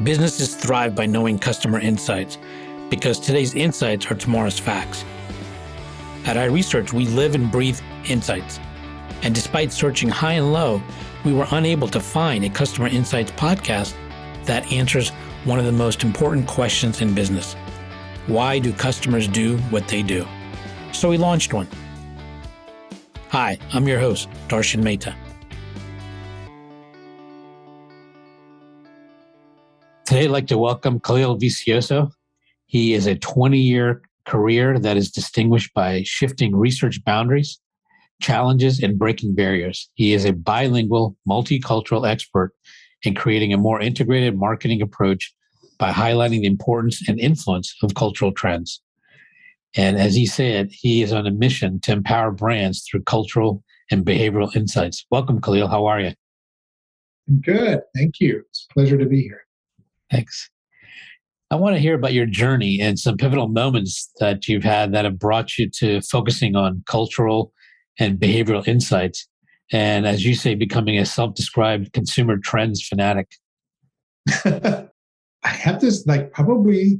Businesses thrive by knowing customer insights because today's insights are tomorrow's facts. At iResearch, we live and breathe insights. And despite searching high and low, we were unable to find a customer insights podcast that answers one of the most important questions in business. Why do customers do what they do? So we launched one. Hi, I'm your host, Darshan Mehta. Today, I'd like to welcome Kalil Vicioso. He is a 20-year career that is distinguished by shifting research boundaries, challenges, and breaking barriers. He is a bilingual, multicultural expert in creating a more integrated marketing approach by highlighting the importance and influence of cultural trends. And as he said, he is on a mission to empower brands through cultural and behavioral insights. Welcome, Kalil. How are you? Good. Thank you. It's a pleasure to be here. Thanks. I want to hear about your journey and some pivotal moments that you've had that have brought you to focusing on cultural and behavioral insights. And as you say, becoming a self-described consumer trends fanatic. I have this, probably,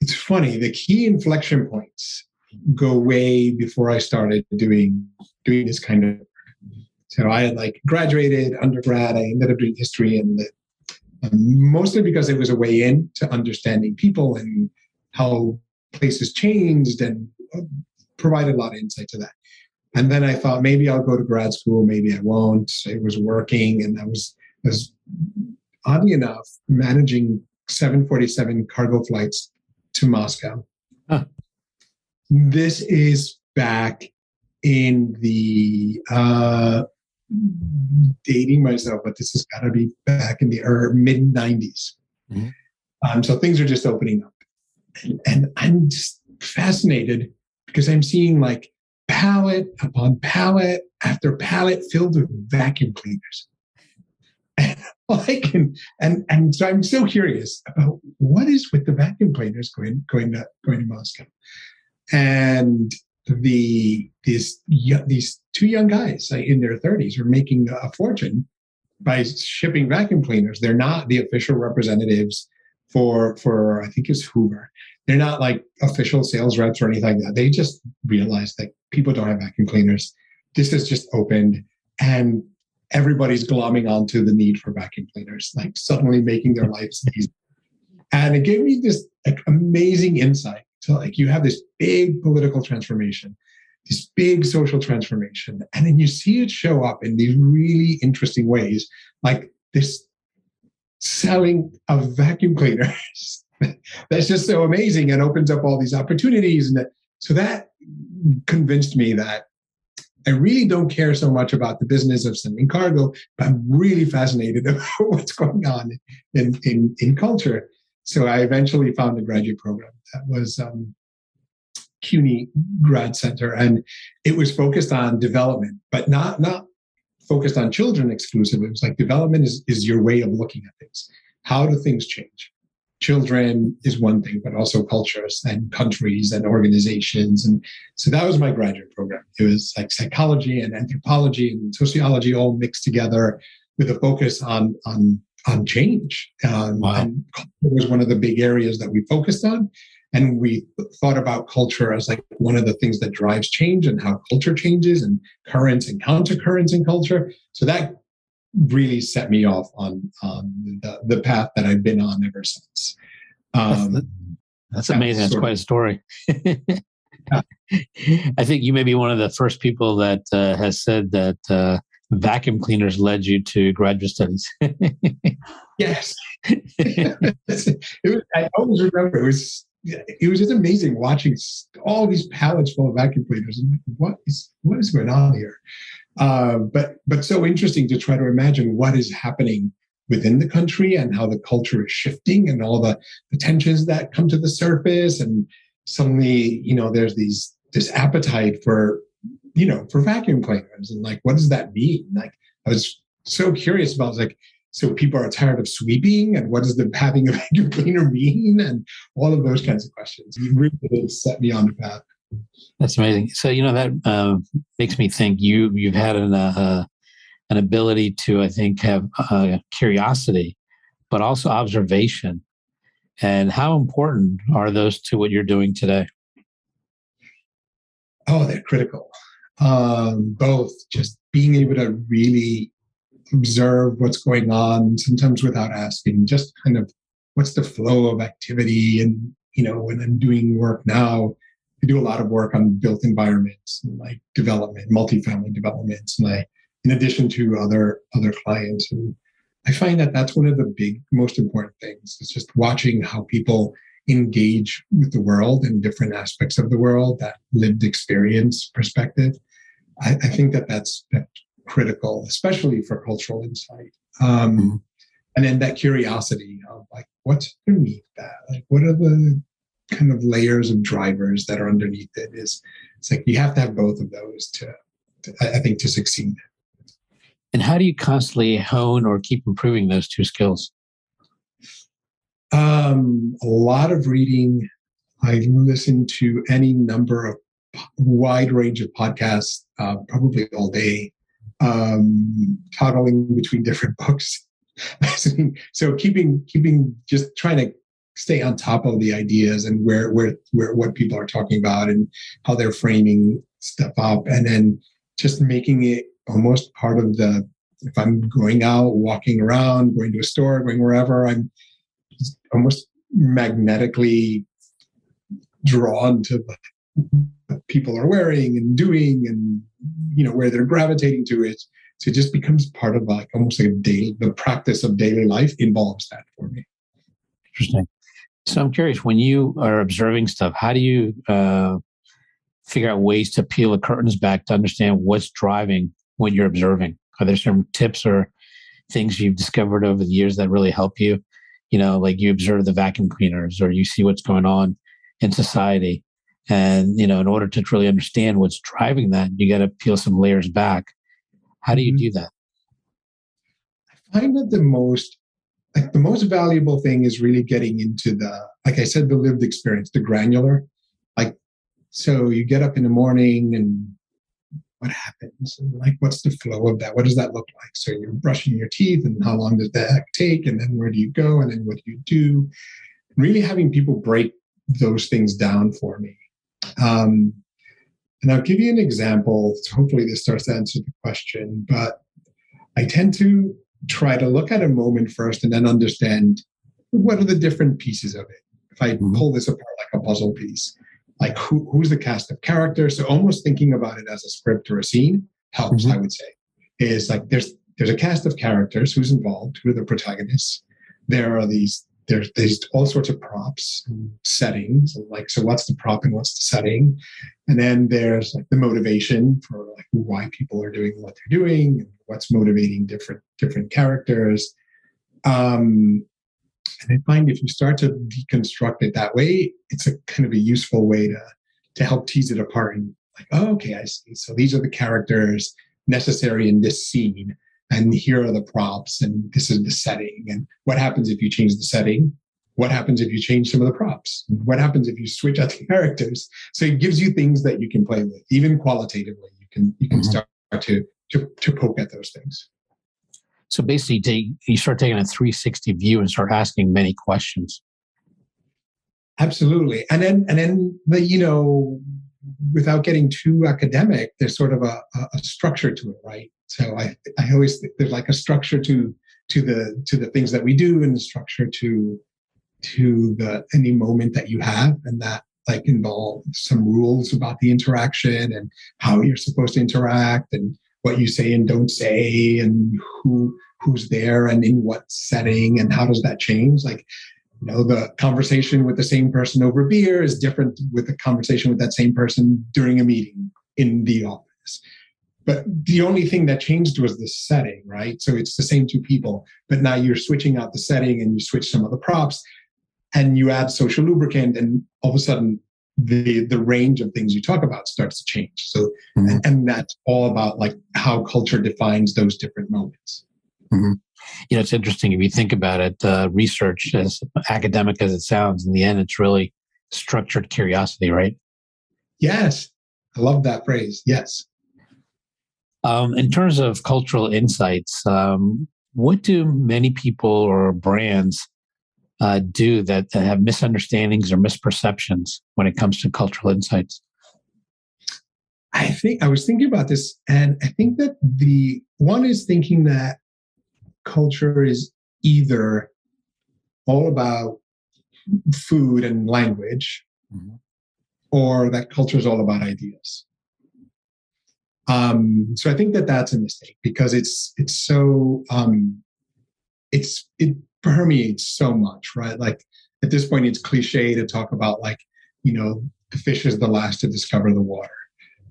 it's funny, the key inflection points go way before I started doing this kind of work. So I had graduated undergrad. I ended up doing history and mostly because it was a way in to understanding people and how places changed, and provided a lot of insight to that. And then I thought maybe I'll go to grad school, maybe I won't. It was working, and I was oddly enough managing 747 cargo flights to Moscow. Huh. This is back in the dating myself, but this has got to be back in the mid 90s. Mm-hmm. So things are just opening up, and I'm just fascinated because I'm seeing pallet upon pallet after pallet filled with vacuum cleaners. And so I'm so curious about what is with the vacuum cleaners going to Moscow. And these two young guys in their 30s are making a fortune by shipping vacuum cleaners. They're not the official representatives for I think it's Hoover. They're not official sales reps or anything like that. They just realized that people don't have vacuum cleaners. This has just opened, and everybody's glomming onto the need for vacuum cleaners, suddenly making their lives easy. And it gave me this amazing insight. So you have this big political transformation, this big social transformation, and then you see it show up in these really interesting ways, like this selling of vacuum cleaners. That's just so amazing and opens up all these opportunities. And so that convinced me that I really don't care so much about the business of sending cargo, but I'm really fascinated about what's going on in culture. So I eventually found a graduate program that was CUNY Grad Center, and it was focused on development, but not focused on children exclusively. It was development is your way of looking at things. How do things change? Children is one thing, but also cultures and countries and organizations. And so that was my graduate program. It was psychology and anthropology and sociology all mixed together with a focus on change. Wow. And culture was one of the big areas that we focused on. And we thought about culture as one of the things that drives change and how culture changes and currents and countercurrents in culture. So that really set me off on the path that I've been on ever since. That's amazing. That's quite a story. I think you may be one of the first people that has said that vacuum cleaners led you to graduate studies. Yes. I always remember it was just amazing watching all these pallets full of vacuum cleaners. And what is going on here? But so interesting to try to imagine what is happening within the country and how the culture is shifting and all the tensions that come to the surface. And suddenly, there's this appetite for vacuum cleaners, and what does that mean? I was so curious about so people are tired of sweeping, and what does having a vacuum cleaner mean, and all of those kinds of questions. You really set me on the path. That's amazing. So that makes me think you've had an ability to, I think, have curiosity but also observation. And how important are those to what you're doing today? Oh, they're critical. Both just being able to really observe what's going on, sometimes without asking, just kind of what's the flow of activity. And, when I'm doing work now, I do a lot of work on built environments, and like development, multifamily developments, and in addition to other clients. And I find that that's one of the most important things. It's just watching how people engage with the world and different aspects of the world, that lived experience perspective. I think that's critical, especially for cultural insight. And then that curiosity of like, what's underneath that? Like, what are the kind of layers of drivers that are underneath it? It's like you have to have both of those I think, to succeed. And how do you constantly hone or keep improving those two skills? A lot of reading. I listen to any number of wide range of podcasts, probably all day, toggling between different books. So keeping just trying to stay on top of the ideas and where what people are talking about and how they're framing stuff up, and then just making it almost part of if I'm going out, walking around, going to a store, going wherever, I'm almost magnetically drawn to what people are wearing and doing, and where they're gravitating to it. So it just becomes part of almost like the practice of daily life involves that for me. Interesting. So I'm curious, when you are observing stuff, how do you figure out ways to peel the curtains back to understand what's driving what you're observing? Are there some tips or things you've discovered over the years that really help you? Like you observe the vacuum cleaners, or you see what's going on in society. And, in order to really understand what's driving that, you got to peel some layers back. How do you do that? I find that the most valuable thing is really getting into like I said, the lived experience, the granular. So you get up in the morning and what happens? And what's the flow of that? What does that look like? So you're brushing your teeth, and how long does that take? And then where do you go? And then what do you do? Really having people break those things down for me. And I'll give you an example. So hopefully this starts to answer the question, but I tend to try to look at a moment first and then understand what are the different pieces of it. If I pull this apart like a puzzle piece, like who's the cast of characters? So almost thinking about it as a script or a scene helps, I would say. Is like there's a cast of characters, who's involved, who are the protagonists. There's all sorts of props and settings, and so what's the prop and what's the setting? And then there's the motivation for why people are doing what they're doing, and what's motivating different characters. And I find if you start to deconstruct it that way, it's a kind of a useful way to help tease it apart and okay, I see. So these are the characters necessary in this scene. And here are the props, and this is the setting. And what happens if you change the setting? What happens if you change some of the props? What happens if you switch out the characters? So it gives you things that you can play with, even qualitatively. You can start to poke at those things. So basically, you start taking a 360 view and start asking many questions. Absolutely, and then without getting too academic, there's sort of a structure to it, right? So I always think there's a structure to the things that we do, and the structure to any moment that you have, and that involve some rules about the interaction and how you're supposed to interact and what you say and don't say, and who's there and in what setting, and how does that change? The conversation with the same person over beer is different with the conversation with that same person during a meeting in the office. But the only thing that changed was the setting, right? So it's the same two people, but now you're switching out the setting and you switch some of the props and you add social lubricant, and all of a sudden the range of things you talk about starts to change. So, and that's all about how culture defines those different moments. Mm-hmm. It's interesting if you think about it, research, as academic as it sounds, in the end, it's really structured curiosity, right? Yes. I love that phrase. Yes. In terms of cultural insights, What do many people or brands do that have misunderstandings or misperceptions when it comes to cultural insights? I was thinking about this, and I think that the one is thinking that culture is either all about food and language, mm-hmm. or that culture is all about ideas. So I think that that's a mistake because it permeates so much, right? Like at this point, it's cliche to talk about like, the fish is the last to discover the water.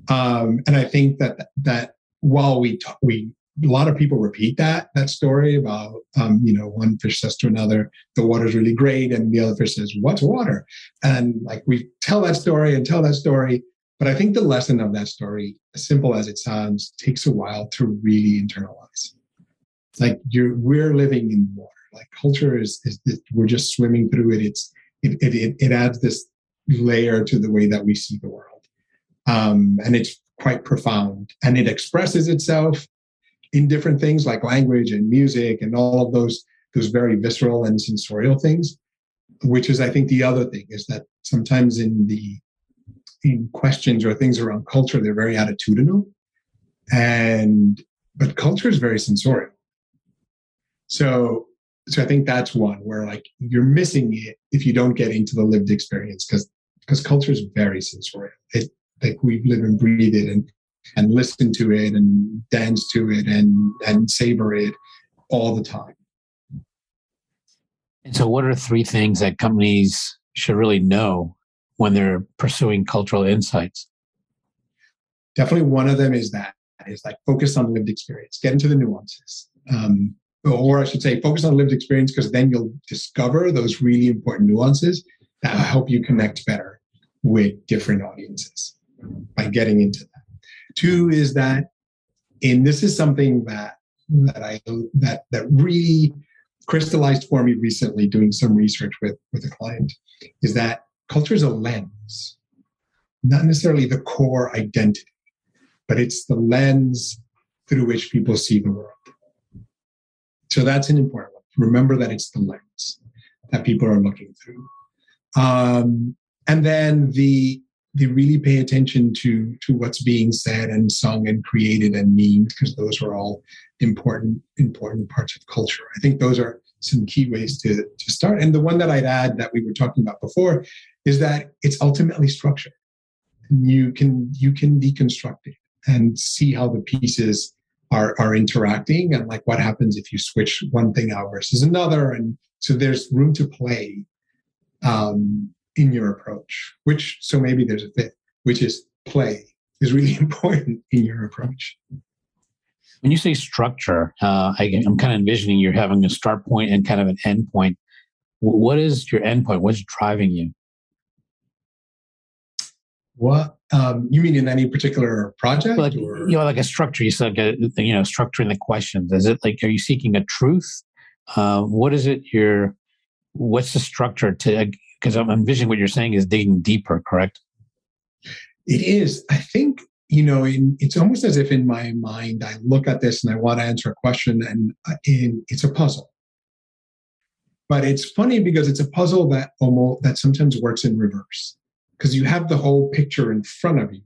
And I think that while a lot of people repeat that story about, one fish says to another, the water's really great. And the other fish says, what's water? And like we tell that story. But I think the lesson of that story, as simple as it sounds, takes a while to really internalize. Like we're living in water. Like culture is we're just swimming through it. It adds this layer to the way that we see the world. And it's quite profound. And it expresses itself in different things like language and music and all of those very visceral and sensorial things, which is, I think, the other thing is that sometimes in questions or things around culture, they're very attitudinal. But culture is very sensorial. So I think that's one where like you're missing it if you don't get into the lived experience because culture is very sensorial. Like we live and breathe it and listen to it and dance to it and savor it all the time. And so what are 3 things that companies should really know when they're pursuing cultural insights? Definitely one of them is like focus on lived experience, get into the nuances. Or I should say focus on lived experience because then you'll discover those really important nuances that will help you connect better with different audiences by getting into that. 2 is that, and this is something that really crystallized for me recently doing some research with a client, is that culture is a lens, not necessarily the core identity, but it's the lens through which people see the world. So that's an important one. Remember that it's the lens that people are looking through. And then the really pay attention to what's being said and sung and created and memed, because those are all important parts of culture. I think those are some key ways to start. And the one that I'd add that we were talking about before is that it's ultimately structure. You can deconstruct it and see how the pieces are interacting and like what happens if you switch one thing out versus another. And so there's room to play in your approach, so maybe there's a fit, which is play is really important in your approach. When you say structure, I'm kind of envisioning you're having a start point and kind of an end point. What is your end point? What's driving you? What you mean in any particular project? Like, like a structure. You said, structuring the questions. Is it like, are you seeking a truth? What is it? What's the structure to? Because I'm envisioning what you're saying is digging deeper. Correct? It is. I think it's almost as if in my mind I look at this and I want to answer a question, and it's a puzzle. But it's funny because it's a puzzle that sometimes works in reverse. Because you have the whole picture in front of you.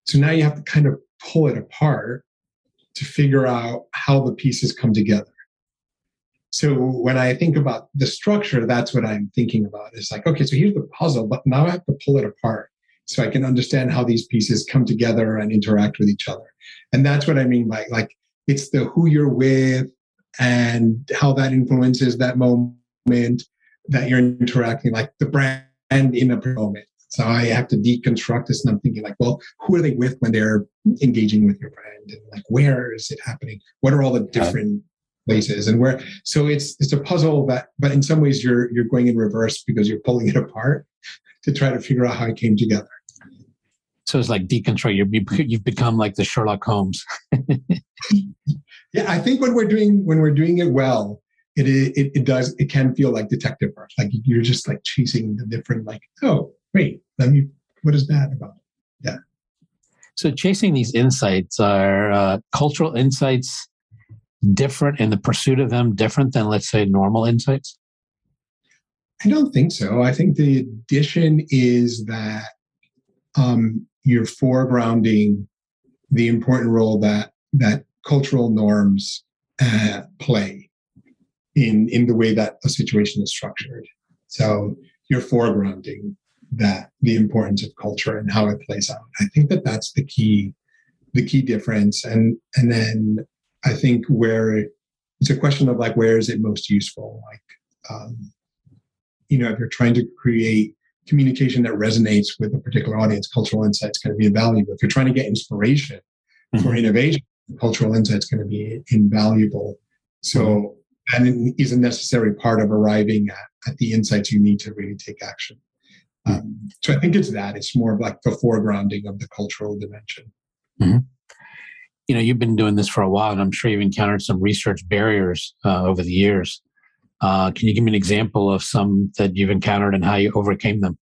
So now you have to kind of pull it apart to figure out how the pieces come together. So when I think about the structure, that's what I'm thinking about. It's like, okay, so here's the puzzle, but now I have to pull it apart so I can understand how these pieces come together and interact with each other. And that's what I mean by like, it's the who you're with and how that influences that moment that you're interacting, like the brand in a moment. So I have to deconstruct this and I'm thinking like, well, who are they with when they're engaging with your brand? And like, where is it happening? What are all the different places and where? So it's a puzzle but in some ways you're going in reverse because you're pulling it apart to try to figure out how it came together. So it's like deconstruct. You've become like the Sherlock Holmes. Yeah, I think when we're doing it well, it can feel like detective work. Like you're just like chasing the different, like, oh, wait, what is that about? Yeah. So chasing these insights are cultural insights different in the pursuit of them, different than, let's say, normal insights? I don't think so. I think the addition is that you're foregrounding the important role that cultural norms play in the way that a situation is structured. So you're foregrounding that the importance of culture and how it plays out. I think that that's the key difference. And then I think where it's a question of like, where is it most useful? Like, if you're trying to create communication that resonates with a particular audience, cultural insight is going to be invaluable. If you're trying to get inspiration for innovation, cultural insight is going to be invaluable. So that is a necessary part of arriving at the insights you need to really take action. So I think it's more of like the foregrounding of the cultural dimension. Mm-hmm. You've been doing this for a while, and I'm sure you've encountered some research barriers over the years. Can you give me an example of some that you've encountered and how you overcame them?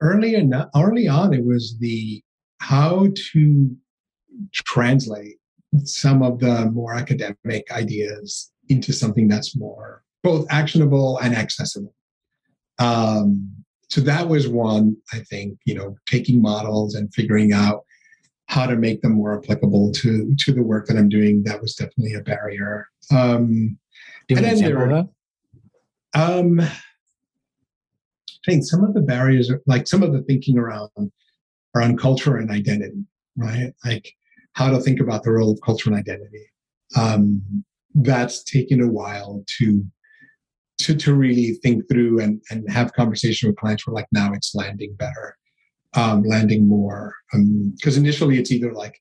Early on, it was how to translate some of the more academic ideas into something that's more both actionable and accessible. So that was one, I think, taking models and figuring out how to make them more applicable to the work that I'm doing. That was definitely a barrier. And then there, I think some of the barriers, like some of the thinking around culture and identity, right? Like how to think about the role of culture and identity. That's taken a while to really think through and have conversation with clients where like now it's landing better, landing more. Because initially it's either like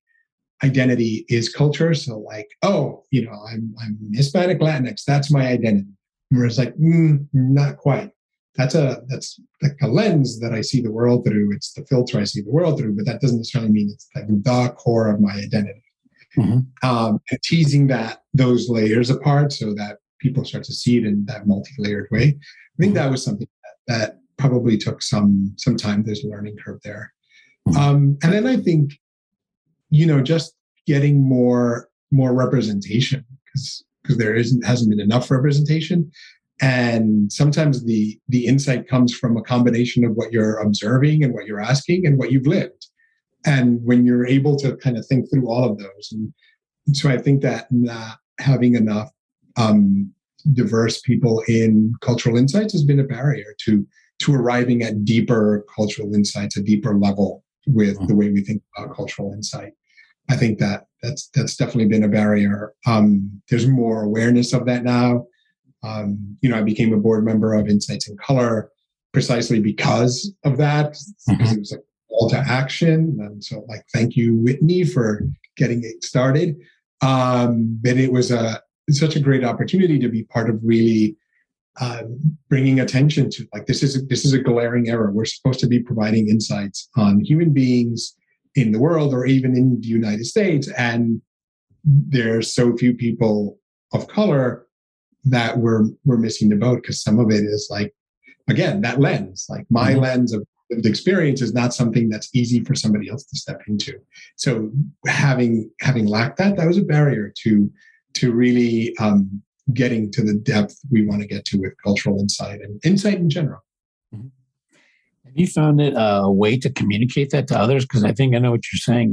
identity is culture. So like, I'm Hispanic Latinx, that's my identity. Whereas like, not quite. That's like a lens that I see the world through. It's the filter I see the world through, but that doesn't necessarily mean it's like the core of my identity. Mm-hmm. And teasing those layers apart so that people start to see it in that multi-layered way. I think that was something that probably took some time. There's a learning curve there. And then I think, just getting more representation because there hasn't been enough representation. And sometimes the insight comes from a combination of what you're observing and what you're asking and what you've lived. And when you're able to kind of think through all of those. And so I think that not having enough diverse people in cultural insights has been a barrier to arriving at deeper cultural insights, a deeper level with the way we think about cultural insight. I think that's definitely been a barrier. There's more awareness of that now. I became a board member of Insights in Color precisely because of that, because it was a call to action. And so like, thank you, Whitney, for getting it started. But it was such a great opportunity to be part of really bringing attention to like, this is a glaring error. We're supposed to be providing insights on human beings in the world or even in the United States. And there's so few people of color that we're missing the boat because some of it is like, again, that lens, like my lens of lived experience is not something that's easy for somebody else to step into. So having lacked that was a barrier to really getting to the depth we want to get to with cultural insight and insight in general. Mm-hmm. Have you found it a way to communicate that to others? Because I think I know what you're saying.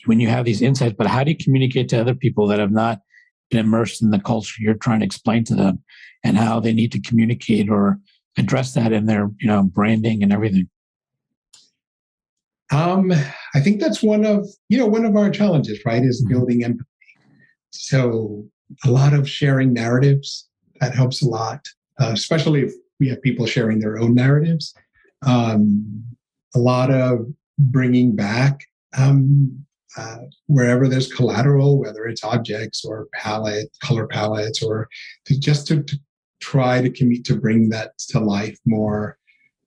When you have these insights, but how do you communicate to other people that have not been immersed in the culture you're trying to explain to them, and how they need to communicate or address that in their branding and everything? I think that's one of our challenges, right? Is building empathy. So a lot of sharing narratives, that helps a lot, especially if we have people sharing their own narratives. A lot of bringing back wherever there's collateral, whether it's objects or color palettes, or to try to bring that to life more.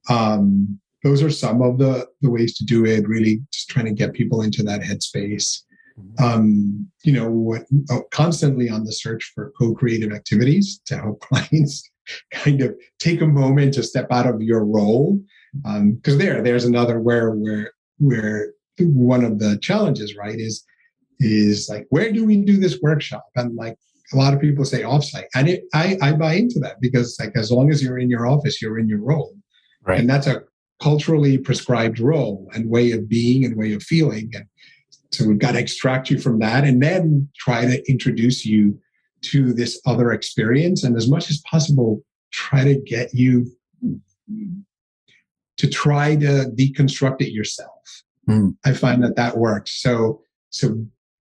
Those are some of the ways to do it, really just trying to get people into that headspace. Constantly on the search for co-creative activities to help clients kind of take a moment to step out of your role. Because there's another where one of the challenges, right, is is like, where do we do this workshop? And like a lot of people say offsite. And I buy into that because like as long as you're in your office, you're in your role. Right. And that's a culturally prescribed role and way of being and way of feeling. And so we've got to extract you from that and then try to introduce you to this other experience. And as much as possible, try to get you to try to deconstruct it yourself. I find that works. So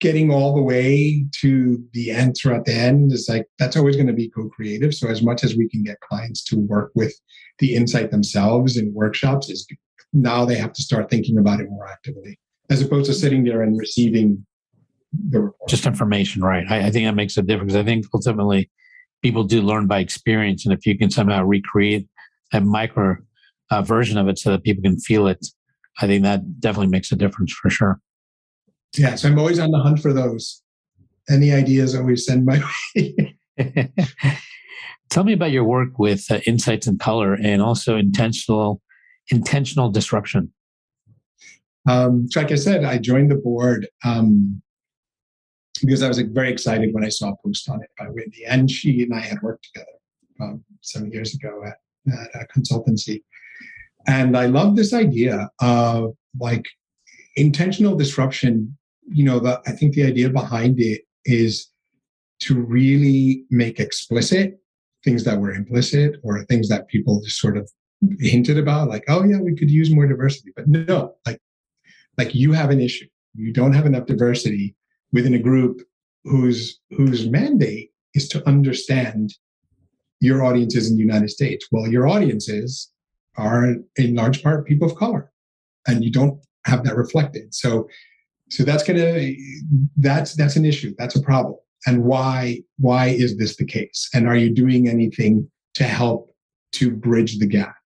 getting all the way to the answer at the end is like, that's always going to be co-creative. So as much as we can get clients to work with the insight themselves in workshops, is now they have to start thinking about it more actively, as opposed to sitting there and receiving the report. Just information, right? I think that makes a difference. I think ultimately people do learn by experience. And if you can somehow recreate a micro version of it so that people can feel it, I think that definitely makes a difference for sure. Yeah, so I'm always on the hunt for those. Any ideas, always send my way. Tell me about your work with insights and color and also intentional disruption. So like I said, I joined the board because I was like, very excited when I saw a post on it by Whitney. And she and I had worked together some years ago at a consultancy. And I love this idea of like intentional disruption. I think the idea behind it is to really make explicit things that were implicit or things that people just sort of hinted about, like, oh yeah, we could use more diversity. But no, like you have an issue. You don't have enough diversity within a group whose mandate is to understand your audiences in the United States. Well, your audiences are in large part people of color, and you don't have that reflected. So that's an issue. That's a problem. And why is this the case? And are you doing anything to help to bridge the gap?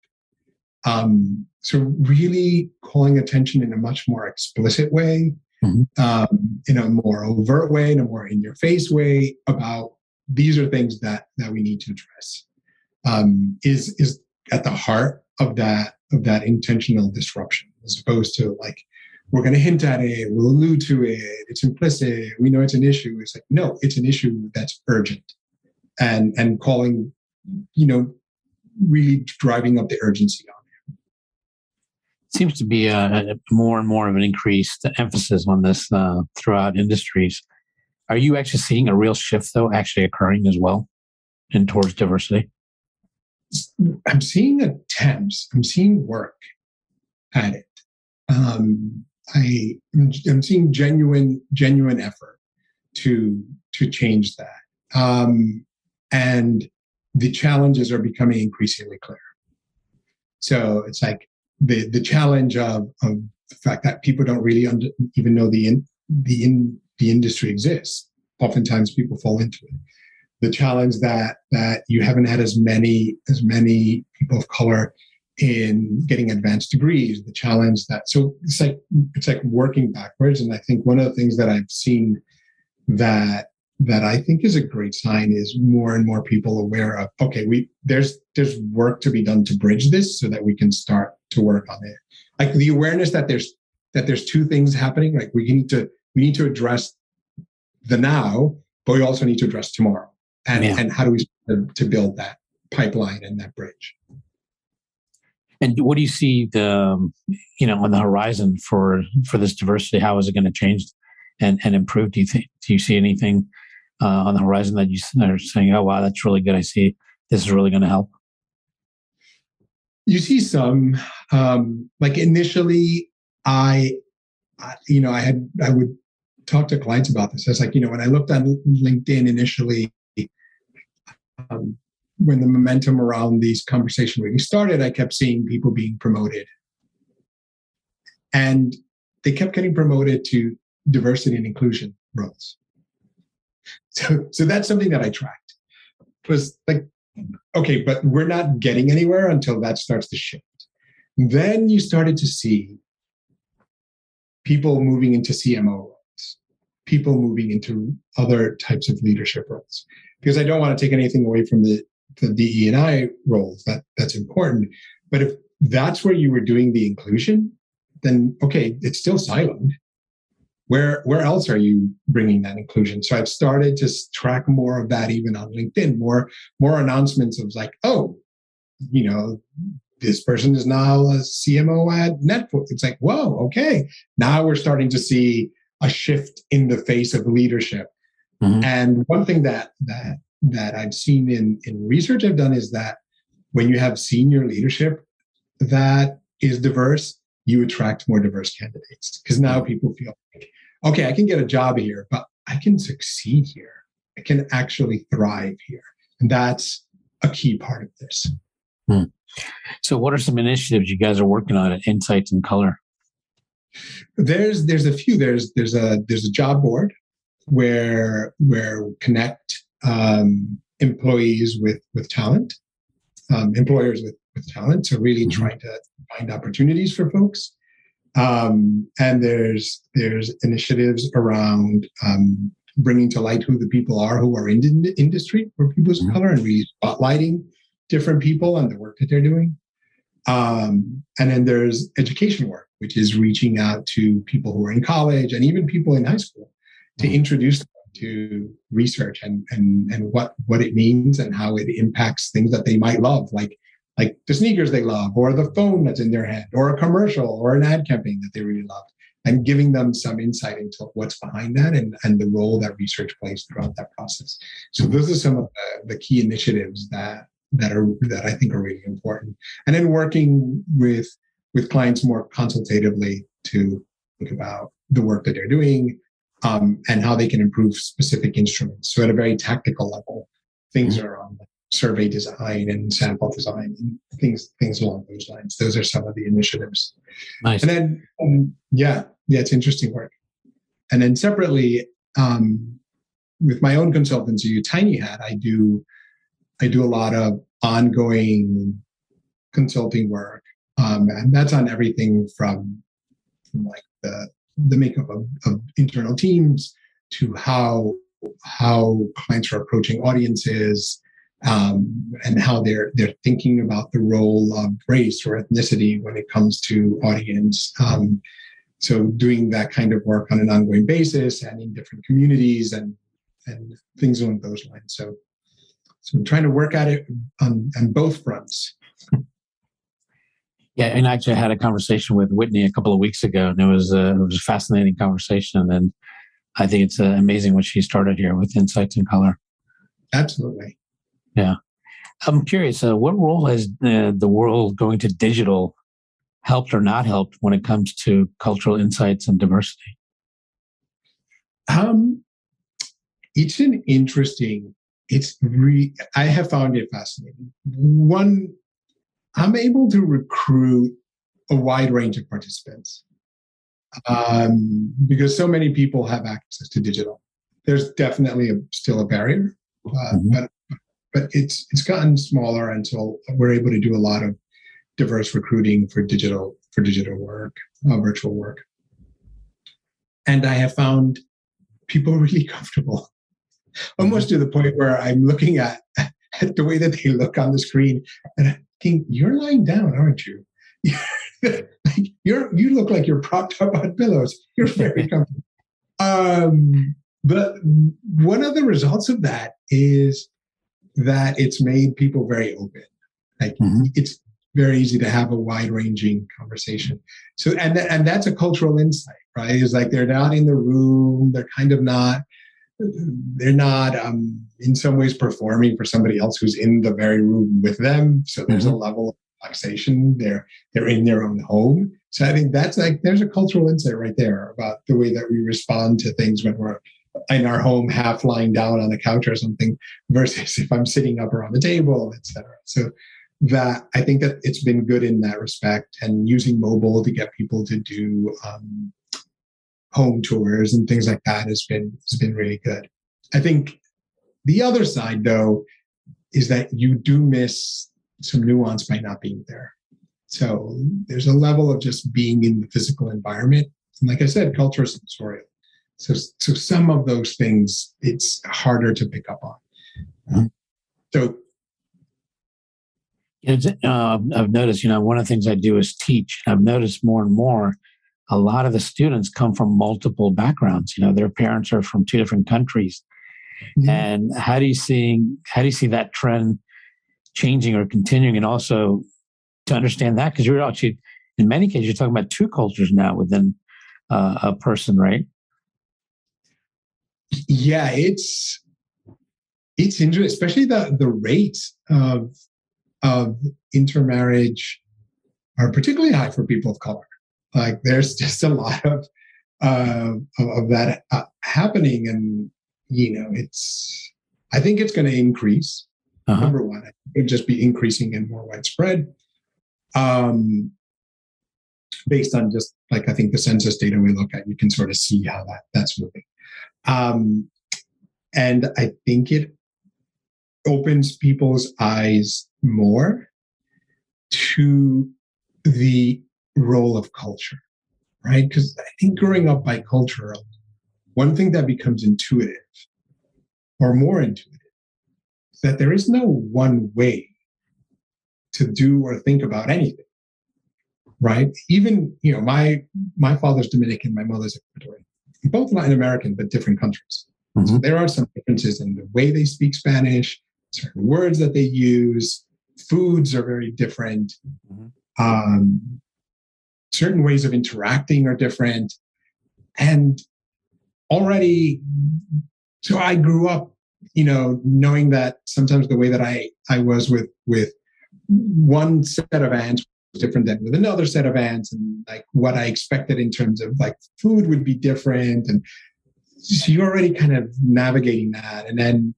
So really calling attention in a much more explicit way, in a more overt way, in a more in-your-face way about these are things that we need to address, is at the heart of that intentional disruption, as opposed to like, we're going to hint at it, we'll allude to it, it's implicit, we know it's an issue. It's like, no, it's an issue that's urgent, and calling, really driving up the urgency on it. Seems to be more and more of an increased emphasis on this throughout industries. Are you actually seeing a real shift, though, actually occurring as well in towards diversity? I'm seeing attempts. I'm seeing work at it. I'm seeing genuine effort to change that, and the challenges are becoming increasingly clear. So it's like the challenge of the fact that people don't really even know the industry exists. Oftentimes, people fall into it. The challenge that you haven't had as many people of color in getting advanced degrees. The challenge so it's like working backwards. And I think one of the things that I've seen that I think is a great sign is more and more people aware of, okay, there's work to be done to bridge this so that we can start to work on it. Like the awareness that there's two things happening. Like we need to address the now, but we also need to address tomorrow. And how do we start to build that pipeline and that bridge? And what do you see on the horizon for this diversity? How is it going to change and improve? Do you see anything on the horizon that you are saying, oh wow, that's really good. I see this is really going to help? You see some, like initially I would talk to clients about this. It's like, when I looked on LinkedIn initially, when the momentum around these conversations really started, I kept seeing people being promoted. And they kept getting promoted to diversity and inclusion roles. So that's something that I tracked. It was like, okay, but we're not getting anywhere until that starts to shift. Then you started to see people moving into CMO roles, people moving into other types of leadership roles. Because I don't want to take anything away from the DE&I roles. That's important. But if that's where you were doing the inclusion, then okay, it's still siloed. where else are you bringing that inclusion? So I've started to track more of that even on LinkedIn, more announcements of like, oh, this person is now a CMO at Netflix. It's like, whoa, okay. Now we're starting to see a shift in the face of leadership. Mm-hmm. And one thing that I've seen in research I've done is that when you have senior leadership that is diverse, you attract more diverse candidates, because now people feel like, okay, I can get a job here, but I can succeed here. I can actually thrive here. And that's a key part of this. Hmm. So what are some initiatives you guys are working on at Insights in Color? There's a few. There's a job board where connect employees with talent, employers with talent. So really trying to find opportunities for folks. And there's initiatives around bringing to light who the people are who are in the industry for people of color, and really spotlighting different people and the work that they're doing. And then there's education work, which is reaching out to people who are in college and even people in high school to introduce them to research and what it means and how it impacts things that they might love, like the sneakers they love, or the phone that's in their hand, or a commercial or an ad campaign that they really love, and giving them some insight into what's behind that and the role that research plays throughout that process. So those are some of the key initiatives that I think are really important. And then working with clients more consultatively to think about the work that they're doing, and how they can improve specific instruments. So at a very tactical level, things are on survey design and sample design and things along those lines. Those are some of the initiatives. Nice. And then, it's interesting work. And then separately, with my own consultancy, Tiny Hat, I do a lot of ongoing consulting work, and that's on everything from like the makeup of internal teams to how clients are approaching audiences, and how they're thinking about the role of race or ethnicity when it comes to audience. So doing that kind of work on an ongoing basis and in different communities and things along those lines. So I'm trying to work at it on both fronts. Yeah, and actually I had a conversation with Whitney a couple of weeks ago, and it was a fascinating conversation. And I think it's amazing what she started here with Insights in Color. Absolutely. Yeah. I'm curious, what role has the world going to digital helped or not helped when it comes to cultural insights and diversity? It's an interesting, I have found it fascinating. One, I'm able to recruit a wide range of participants, because so many people have access to digital. There's definitely still a barrier, but it's gotten smaller, and so we're able to do a lot of diverse recruiting for digital work, virtual work. And I have found people really comfortable, almost to the point where I'm looking at the way that they look on the screen, and I think, you're lying down, aren't you? Like you look like you're propped up on pillows. You're very comfortable. But one of the results of that is that it's made people very open. Like it's very easy to have a wide-ranging conversation. So, and that's a cultural insight, right? It's like they're not in the room. They're kind of not. They're not in some ways performing for somebody else who's in the very room with them. So there's a level of relaxation. They're in their own home. So I think that's like, there's a cultural insight right there about the way that we respond to things when we're in our home, half lying down on the couch or something, versus if I'm sitting up or on the table, etc. So that, I think that it's been good in that respect, and using mobile to get people to do home tours and things like that has been really good. I think the other side, though, is that you do miss some nuance by not being there. So there's a level of just being in the physical environment. And like I said, culture is sensorial. So some of those things, it's harder to pick up on. So I've noticed, one of the things I do is teach. I've noticed more and more a lot of the students come from multiple backgrounds. Their parents are from two different countries. And how do you see that trend changing or continuing? And also to understand that, because you're actually, in many cases, you're talking about two cultures now within a person, right? Yeah, it's interesting, especially the rates of intermarriage are particularly high for people of color. Like there's just a lot of that happening, and I think it's going to increase. Number one, it'll just be increasing and more widespread, based on just like I think the census data we look at. You can sort of see how that's moving, and I think it opens people's eyes more to the role of culture, right? Because I think growing up bicultural, one thing that becomes intuitive or more intuitive is that there is no one way to do or think about anything, right? Even, my father's Dominican, my mother's Ecuadorian, both Latin American, but different countries. Mm-hmm. So there are some differences in the way they speak Spanish, certain words that they use, foods are very different. Mm-hmm. Certain ways of interacting are different. And already, so I grew up, knowing that sometimes the way that I was with one set of aunts was different than with another set of aunts, and like what I expected in terms of like food would be different. And so you're already kind of navigating that. And then,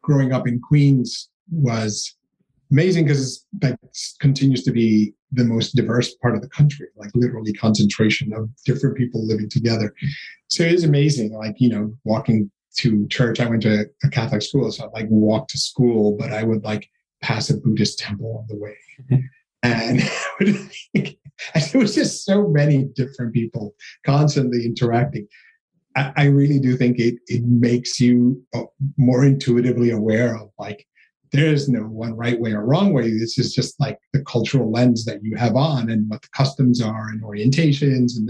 growing up in Queens was amazing because it continues to be the most diverse part of the country, like literally concentration of different people living together. So it is amazing, like, walking to church. I went to a Catholic school, so I'd like walk to school, but I would like pass a Buddhist temple on the way. And there was just so many different people constantly interacting. I really do think it makes you more intuitively aware of like, there is no one right way or wrong way. This is just like the cultural lens that you have on and what the customs are and orientations and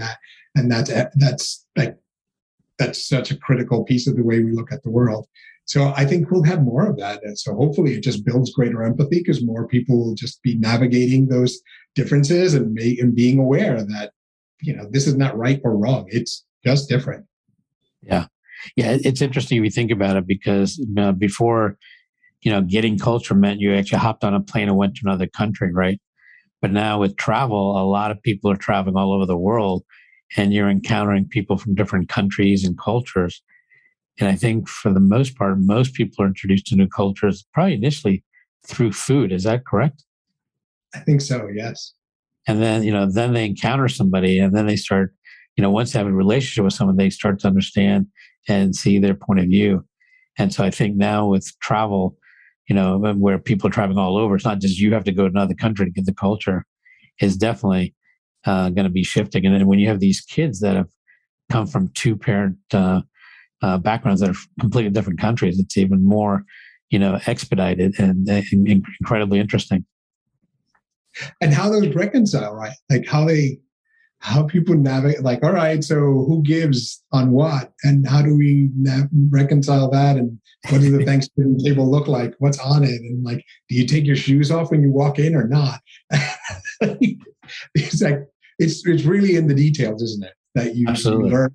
that's such a critical piece of the way we look at the world. So I think we'll have more of that. And so hopefully it just builds greater empathy because more people will just be navigating those differences and being aware that, this is not right or wrong. It's just different. Yeah. Yeah. It's interesting if you think about it because before, getting culture meant you actually hopped on a plane and went to another country, right? But now with travel, a lot of people are traveling all over the world and you're encountering people from different countries and cultures. And I think for the most part, most people are introduced to new cultures probably initially through food. Is that correct? I think so, yes. And then, then they encounter somebody and then they start, once they have a relationship with someone, they start to understand and see their point of view. And so I think now with travel, where people are traveling all over, it's not just you have to go to another country to get the culture, is definitely going to be shifting. And then when you have these kids that have come from two parent backgrounds that are completely different countries, it's even more, expedited and incredibly interesting. And how those reconcile, right? Like how people navigate, like, all right, so who gives on what? And how do we reconcile that? And what does the Thanksgiving table look like? What's on it? And like, do you take your shoes off when you walk in or not? It's like, it's really in the details, isn't it? That you learn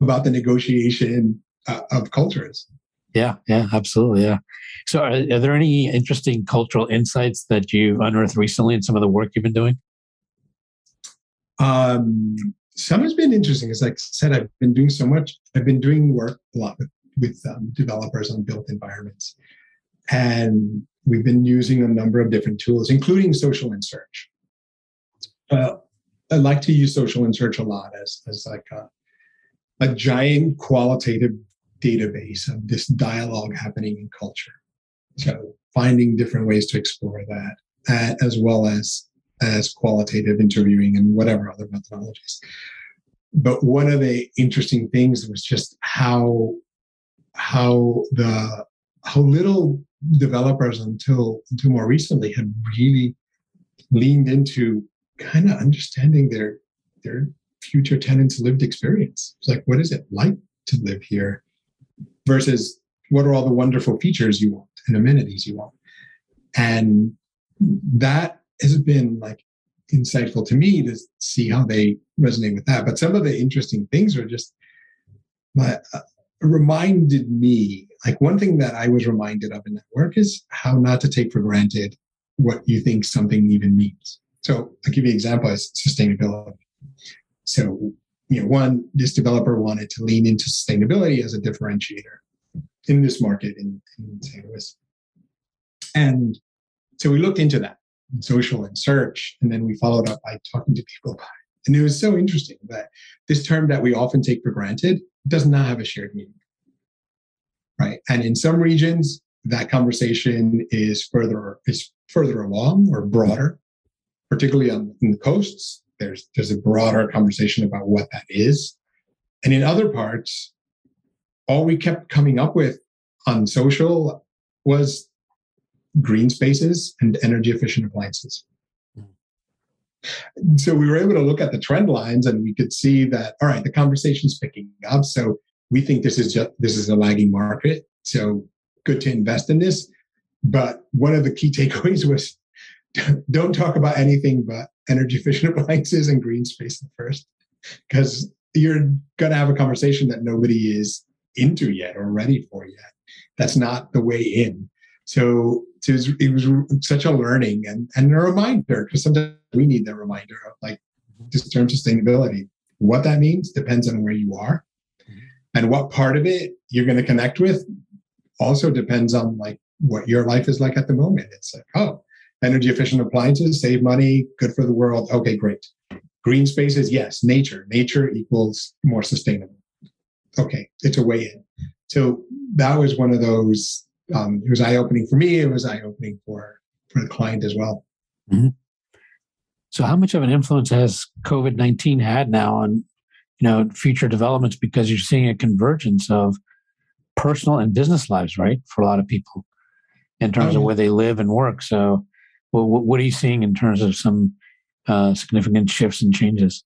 about the negotiation of cultures. Yeah, absolutely. Yeah. So are there any interesting cultural insights that you've unearthed recently in some of the work you've been doing? Some has been interesting. As like I said, I've been doing so much. I've been doing work a lot with developers on built environments. And we've been using a number of different tools, including social and search. I like to use social and search a lot as like a giant qualitative database of this dialogue happening in culture. So finding different ways to explore that, as well as qualitative interviewing and whatever other methodologies. But one of the interesting things was just how little developers until more recently had really leaned into kind of understanding their their future tenants' lived experience. It's like, what is it like to live here versus what are all the wonderful features you want and amenities you want? And that has been like insightful to me to see how they resonate with that. But some of the interesting things are just reminded me, like one thing that I was reminded of in that work is how not to take for granted what you think something even means. So I'll give you an example is sustainability. So, this developer wanted to lean into sustainability as a differentiator in this market in St. Louis. And so we looked into that in social and search, and then we followed up by talking to people about it. And it was so interesting that this term that we often take for granted does not have a shared meaning, right? And in some regions, that conversation is further along or broader, particularly in the coasts. There's a broader conversation about what that is. And in other parts, all we kept coming up with on social was green spaces and energy efficient appliances. So we were able to look at the trend lines and we could see that, all right, the conversation's picking up. So we think this is a lagging market. So good to invest in this. But one of the key takeaways was don't talk about anything but energy efficient appliances and green space at first, because you're going to have a conversation that nobody is into yet or ready for yet. That's not the way in. So it was such a learning and a reminder, because sometimes we need that reminder of like this term sustainability. What that means depends on where you are, and what part of it you're going to connect with also depends on like what your life is like at the moment. It's like, oh, energy efficient appliances, save money, good for the world. Okay, great. Green spaces, yes. Nature equals more sustainable. Okay, it's a way in. So that was one of those. It was eye-opening for me. It was eye-opening for the client as well. Mm-hmm. So how much of an influence has COVID-19 had now on, future developments? Because you're seeing a convergence of personal and business lives, right? For a lot of people in terms of where they live and work. So what are you seeing in terms of some significant shifts and changes?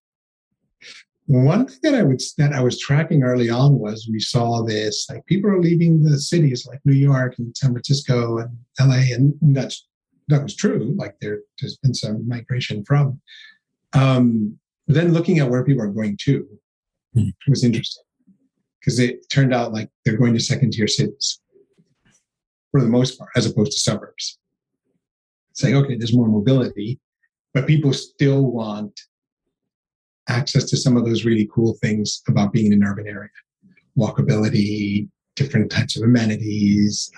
One thing that I was tracking early on was we saw this, like people are leaving the cities like New York and San Francisco and LA, and that was true. Like there's been some migration from. Then looking at where people are going to was interesting, because it turned out like they're going to second-tier cities for the most part, as opposed to suburbs. It's like, okay, there's more mobility, but people still want access to some of those really cool things about being in an urban area. Walkability, different types of amenities,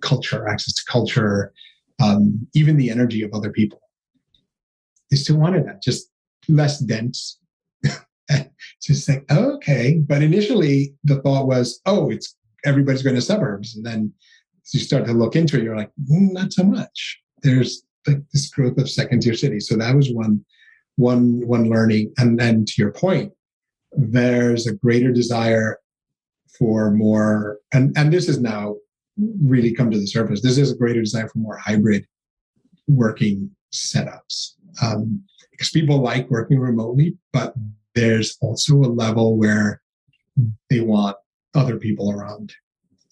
culture, access to culture, even the energy of other people. They still wanted that, just less dense. Just like, okay. But initially the thought was, it's everybody's going to suburbs. And then as you start to look into it, you're like, not so much. There's like this growth of second-tier cities. So that was one learning. And then to your point, there's a greater desire for more, and this has now really come to the surface. This is a greater desire for more hybrid working setups. Because people like working remotely, but there's also a level where they want other people around.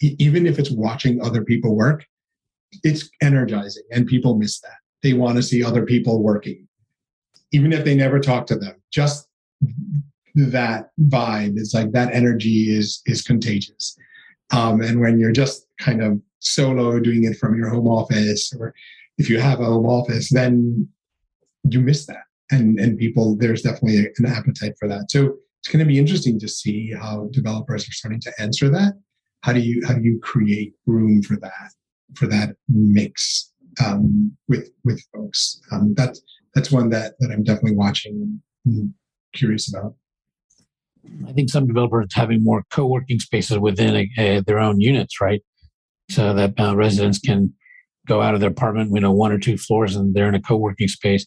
Even if it's watching other people work, it's energizing, and people miss that. They want to see other people working. Even if they never talk to them, just that vibe is like that energy is contagious. And when you're just kind of solo doing it from your home office, or if you have a home office, then you miss that. And people, there's definitely an appetite for that. So it's going to be interesting to see how developers are starting to answer that. How do you create room for that mix with folks? That's one that I'm definitely watching and curious about. I think some developers having more co-working spaces within their own units, right? So that residents can go out of their apartment, one or two floors, and they're in a co-working space,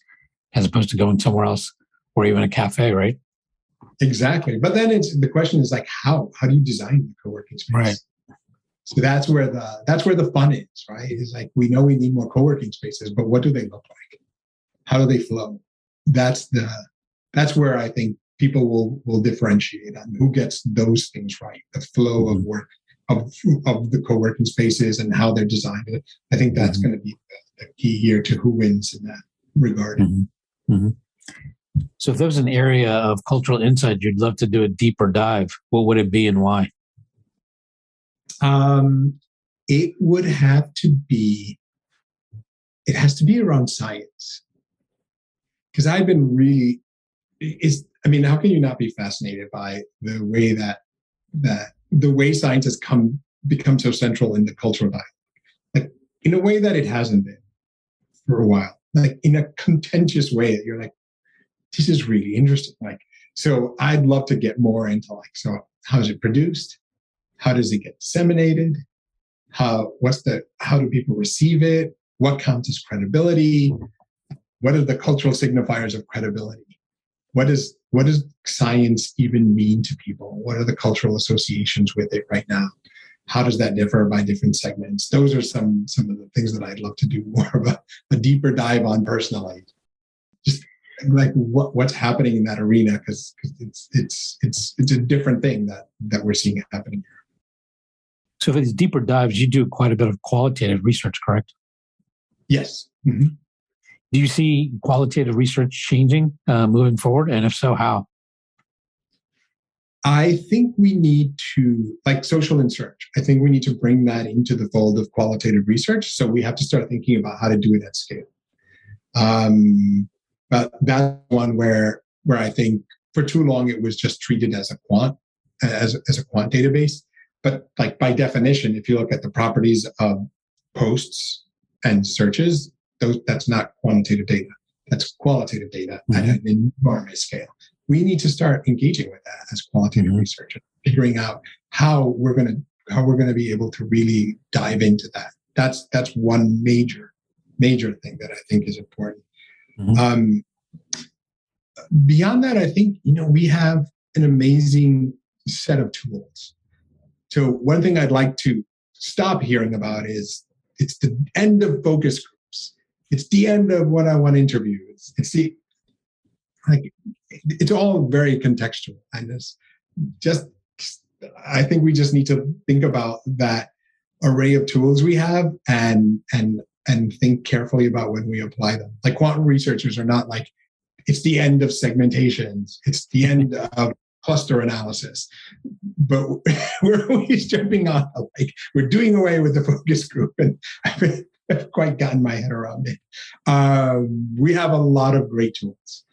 as opposed to going somewhere else or even a cafe, right? Exactly. But then the question is like, how do you design the co-working space? Right. So that's where the fun is, right? It's like, we know we need more co-working spaces, but what do they look like? How do they flow? That's that's where I think people will differentiate on who gets those things right, the flow of work of the co-working spaces and how they're designed. I think that's going to be the key here to who wins in that regard. So if there was an area of cultural insight you'd love to do a deeper dive, what would it be and why? It would have to be, it has to be around science. Because I've been really, how can you not be fascinated by the way that the way science has become so central in the cultural dialogue, like in a way that it hasn't been for a while, like in a contentious way that you're like, this is really interesting. Like, so I'd love to get more into so how is it produced? How does it get disseminated? How do people receive it? What counts as credibility? What are the cultural signifiers of credibility? What does science even mean to people? What are the cultural associations with it right now? How does that differ by different segments? Those are some of the things that I'd love to do more of a deeper dive on personally. Just like what's happening in that arena, because it's a different thing that we're seeing happening here. So for these deeper dives, you do quite a bit of qualitative research, correct? Yes. Do you see qualitative research changing moving forward? And if so, how? I think we need to, like social and search, I think we need to bring that into the fold of qualitative research. So we have to start thinking about how to do it at scale. But that's one where I think for too long it was just treated as a quant database. But like by definition, if you look at the properties of posts and searches, that's not quantitative data. That's qualitative data at an enormous scale. We need to start engaging with that as qualitative research, figuring out how we're going to be able to really dive into that. That's one major thing that I think is important. Beyond that, I think we have an amazing set of tools. So one thing I'd like to stop hearing about is it's the end of focus groups. It's the end of one-on-one interviews. It's all very contextual. And I think we just need to think about that array of tools we have and think carefully about when we apply them. Like quantum researchers are not like, it's the end of segmentations. It's the end of cluster analysis. But we're always jumping on, like we're doing away with the focus group. And I've quite gotten my head around it. We have a lot of great tools.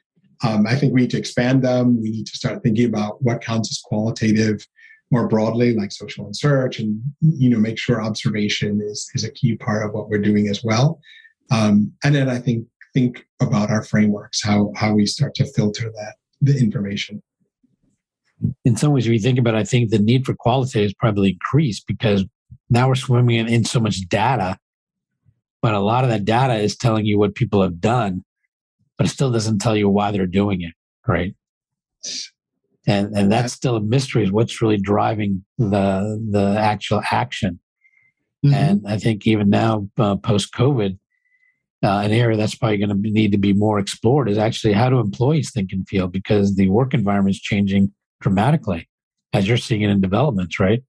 I think we need to expand them. We need to start thinking about what counts as qualitative more broadly, like social and search, and make sure observation is a key part of what we're doing as well. And then I think about our frameworks, how we start to filter the information. In some ways, if you think about it, I think the need for qualitative is probably increased because now we're swimming in so much data, but a lot of that data is telling you what people have done, but it still doesn't tell you why they're doing it, right? And that's still a mystery, is what's really driving the actual action. And I think even now, post-COVID, an area that's probably going to need to be more explored is actually how do employees think and feel, because the work environment is changing dramatically, as you're seeing it in developments, right?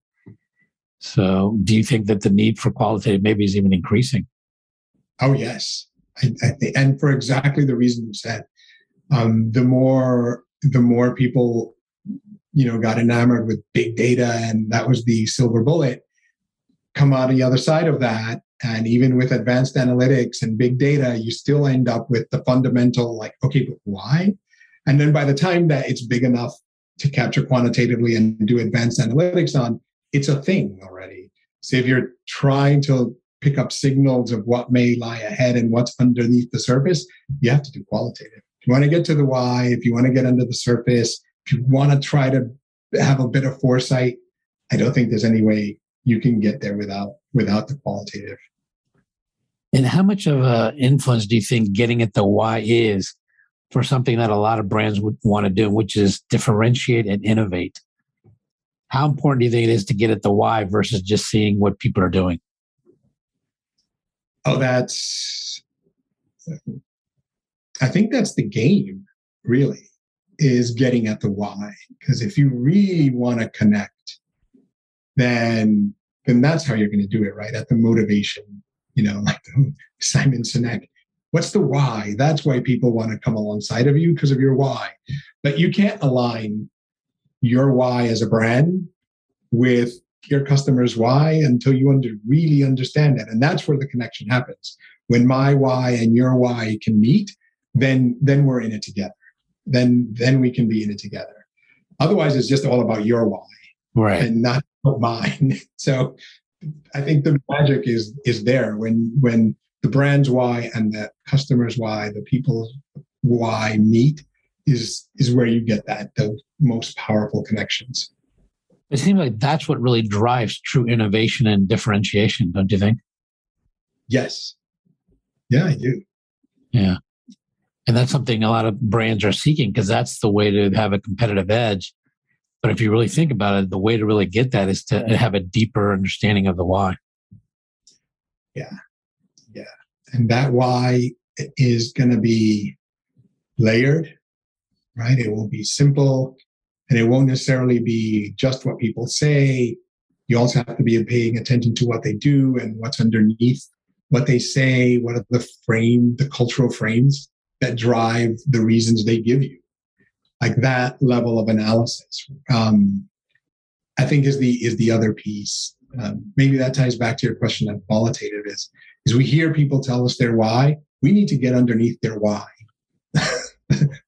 So do you think that the need for qualitative maybe is even increasing? Oh, yes. I think, and for exactly the reason you said, the more people, got enamored with big data and that was the silver bullet, come out the other side of that. And even with advanced analytics and big data, you still end up with the fundamental, like, okay, but why? And then by the time that it's big enough to capture quantitatively and do advanced analytics on, it's a thing already. So if you're trying to pick up signals of what may lie ahead and what's underneath the surface, you have to do qualitative. If you want to get to the why, if you want to get under the surface, if you want to try to have a bit of foresight, I don't think there's any way you can get there without the qualitative. And how much of an influence do you think getting at the why is for something that a lot of brands would want to do, which is differentiate and innovate? How important do you think it is to get at the why versus just seeing what people are doing? Oh, I think that's the game, really. is getting at the why. Because if you really want to connect, then that's how you're going to do it, right? At the motivation, like Simon Sinek. What's the why? That's why people want to come alongside of you, because of your why. But you can't align your why as a brand with your customer's why until you really understand it. And that's where the connection happens. When my why and your why can meet, then we're in it together. Then we can be in it together. Otherwise, it's just all about your why, right, and not mine. So I think the magic is there when the brand's why and the customer's why, the people's why meet, is where you get the most powerful connections. It seems like that's what really drives true innovation and differentiation, don't you think? Yes. Yeah, I do. Yeah. And that's something a lot of brands are seeking, because that's the way to have a competitive edge. But if you really think about it, the way to really get that is to have a deeper understanding of the why. Yeah. Yeah. And that why is going to be layered, right? It will be simple, and it won't necessarily be just what people say. You also have to be paying attention to what they do and what's underneath what they say. What are the cultural frames that drive the reasons they give you? Like that level of analysis, I think is the other piece. Maybe that ties back to your question on qualitative is we hear people tell us their why. We need to get underneath their why.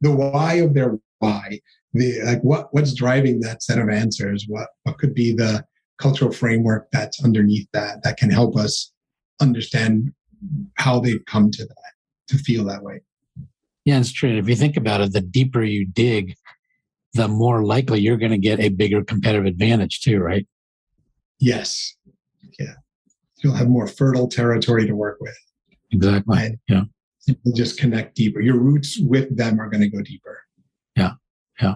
The why of their why. What's driving that set of answers? What could be the cultural framework that's underneath that can help us understand how they've come to that, to feel that way. Yeah, it's true. If you think about it, the deeper you dig, the more likely you're going to get a bigger competitive advantage too, right? Yes. Yeah. You'll have more fertile territory to work with. Exactly. And yeah. You'll just connect deeper. Your roots with them are going to go deeper. Yeah. Yeah.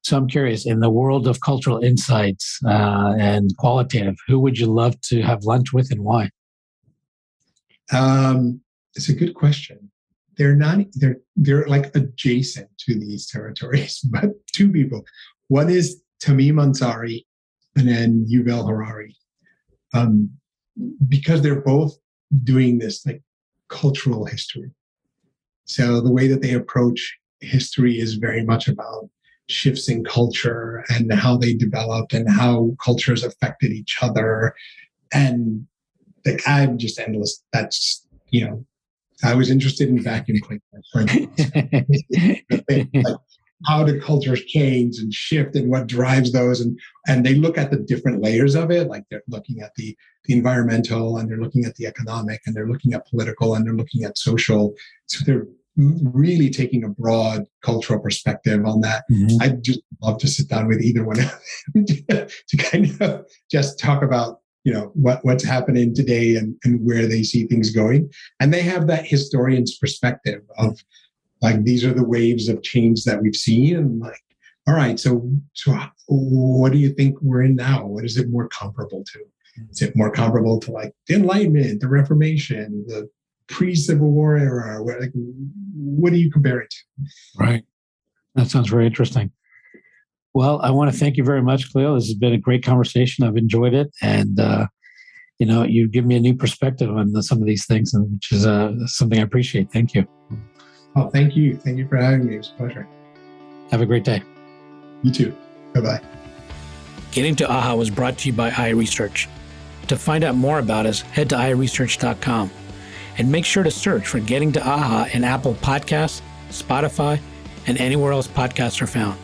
So I'm curious, in the world of cultural insights and qualitative, who would you love to have lunch with and why? It's a good question. They're like adjacent to these territories, but two people. One is Tamim Ansari and then Yuval Harari. Because they're both doing this like cultural history. So the way that they approach history is very much about shifts in culture and how they developed and how cultures affected each other. And like, I'm just endless. That's, I was interested in vacuum cleaners, for instance. Like, how do cultures change and shift and what drives those? And they look at the different layers of it. Like they're looking at the environmental, and they're looking at the economic, and they're looking at political, and they're looking at social. So they're really taking a broad cultural perspective on that. Mm-hmm. I'd just love to sit down with either one to kind of just talk about, what's happening today and where they see things going. And they have that historian's perspective of like, these are the waves of change that we've seen. And like, all right, so what do you think we're in now? What is it more comparable to? Is it more comparable to like the Enlightenment, the Reformation, the pre-Civil War era? What do you compare it to? Right. That sounds very interesting. Well, I want to thank you very much, Kalil. This has been a great conversation. I've enjoyed it. And, you give me a new perspective on some of these things, and which is something I appreciate. Thank you. Oh, thank you. Thank you for having me. It was a pleasure. Have a great day. You too. Bye-bye. Getting to AHA was brought to you by iResearch. To find out more about us, head to iResearch.com and make sure to search for Getting to AHA in Apple Podcasts, Spotify, and anywhere else podcasts are found.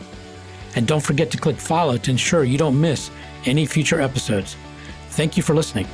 And don't forget to click follow to ensure you don't miss any future episodes. Thank you for listening.